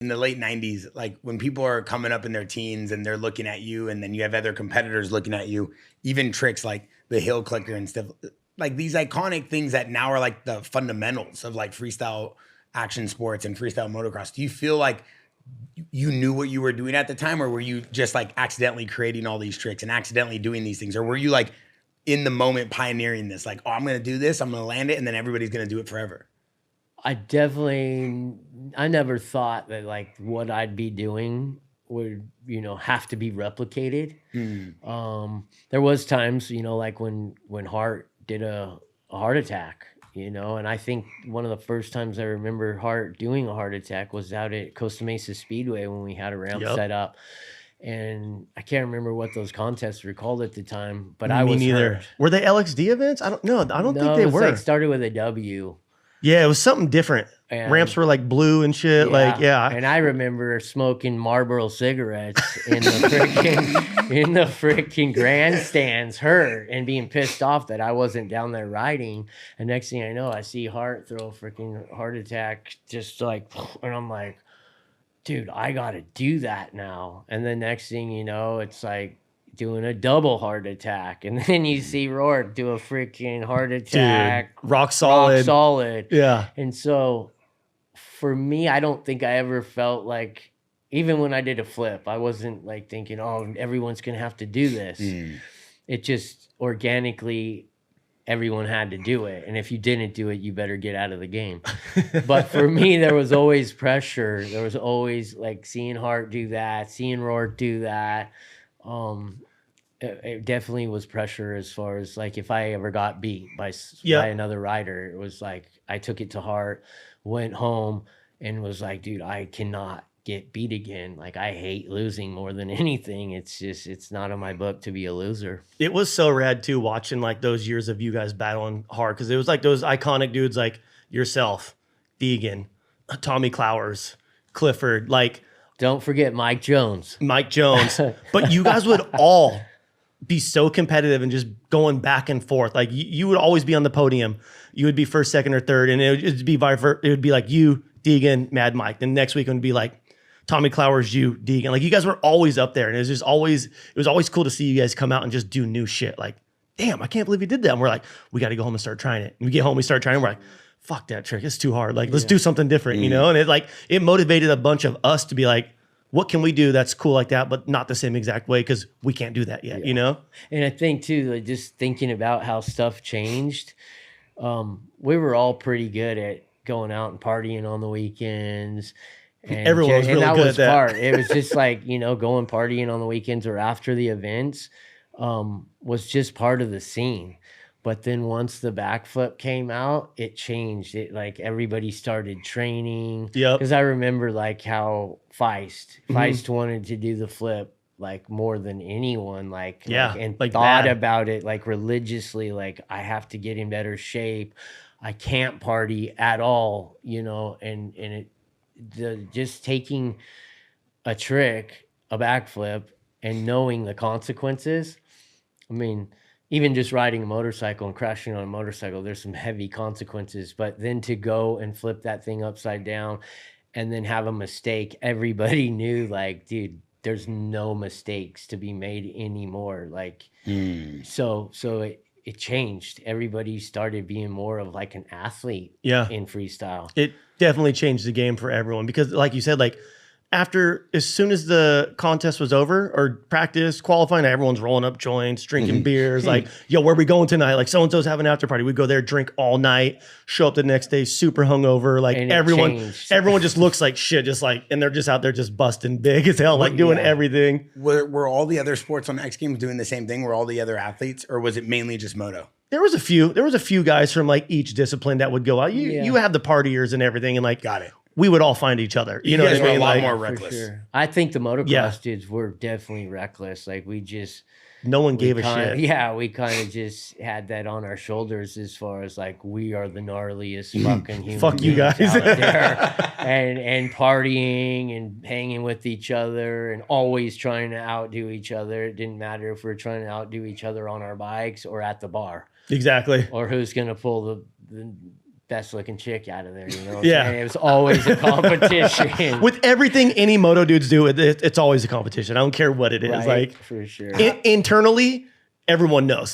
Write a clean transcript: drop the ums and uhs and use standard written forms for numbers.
in the late 90s, like when people are coming up in their teens and they're looking at you, and then you have other competitors looking at you, even tricks like the hill clicker and stuff, like these iconic things that now are like the fundamentals of like freestyle action sports and freestyle motocross. Do you feel like you knew what you were doing at the time, or were you just like accidentally creating all these tricks and accidentally doing these things? Or were you like in the moment pioneering this, like, oh, I'm going to do this, I'm going to land it, and then everybody's going to do it forever? I never thought that like what I'd be doing would, you know, have to be replicated. There was times, you know, like when Hart did a heart attack, you know, and I think one of the first times I remember Hart doing a heart attack was out at Costa Mesa Speedway when we had a ramp set up. And I can't remember what those contests were called at the time, but I was hurt. Were they LXD events? I don't know. I don't think they were. Like started with a W. Yeah, it was something different. And ramps were like blue and shit. And I remember smoking Marlboro cigarettes in the freaking grandstands, hurt and being pissed off that I wasn't down there riding. And next thing I know, I see Hart throw a freaking heart attack, just like, and I'm like, dude, I got to do that now. And the next thing you know, it's like doing a double heart attack. And then you see Rourke do a freaking heart attack. Dude, rock solid. Yeah. And so for me, I don't think I ever felt like, even when I did a flip, I wasn't like thinking, oh, everyone's going to have to do this. It just organically, everyone had to do it. And if you didn't do it, you better get out of the game. But for me, there was always pressure. There was always like seeing Hart do that, seeing Rourke do that. It definitely was pressure as far as like if I ever got beat by another rider, it was like I took it to heart, went home and was like, dude, I cannot get beat again. Like I hate losing more than anything. It's just, it's not in my book to be a loser. It was so rad too, watching like those years of you guys battling hard, because it was like those iconic dudes like yourself, Deegan, Tommy Clowers, Clifford, like don't forget Mike Jones. But you guys would all be so competitive and just going back and forth. Like you would always be on the podium. You would be first, second, or third, and it would be it would be like you, Deegan, Mad Mike. Then next week it would be like Tommy Clowers, you, Deegan. Like you guys were always up there, and it was always cool to see you guys come out and just do new shit. Like, damn, I can't believe you did that. And we're like, we got to go home and start trying it. And we get home, we start trying it. We're like, fuck that trick, it's too hard. Like, let's do something different, you know? And it motivated a bunch of us to be like, what can we do that's cool like that, but not the same exact way, because we can't do that yet, you know? And I think too, like just thinking about how stuff changed, we were all pretty good at going out and partying on the weekends. And everyone was really good at that. It was just like, you know, going partying on the weekends or after the events was just part of the scene. But then once the backflip came out, it changed. It like everybody started training. Yeah. Because I remember like how Feist wanted to do the flip like more than anyone, and thought about it like religiously. Like I have to get in better shape. I can't party at all, you know. And just taking a trick, a backflip, and knowing the consequences. I mean, even just riding a motorcycle and crashing on a motorcycle, there's some heavy consequences. But then to go and flip that thing upside down and then have a mistake, everybody knew, like, dude, there's no mistakes to be made anymore. Like, so it changed. Everybody started being more of like an athlete in freestyle. It definitely changed the game for everyone, because like you said, like, as soon as the contest was over or practice qualifying, everyone's rolling up joints, drinking beers. Like, yo, where are we going tonight? Like, so-and-so's having an after party. We go there, drink all night, show up the next day super hungover. Like everyone just looks like shit, just like, and they're just out there just busting big as hell, like doing everything. Were all the other sports on X Games doing the same thing? Were all the other athletes, or was it mainly just Moto? There was a few guys from like each discipline that would go out. You have the partiers and everything, and like, got it. We would all find each other. You know what I mean? A lot more reckless. Sure. I think the motocross dudes were definitely reckless. Like no one gave a shit. Yeah, we kind of just had that on our shoulders as far as like, we are the gnarliest fucking human Fuck you guys out there. and partying and hanging with each other and always trying to outdo each other. It didn't matter if we were trying to outdo each other on our bikes or at the bar. Exactly. Or who's going to pull the best looking chick out of there, you know? Yeah. It was always a competition. With everything any moto dudes do, it's always a competition. I don't care what it is. Right, like for sure. Internally, everyone knows.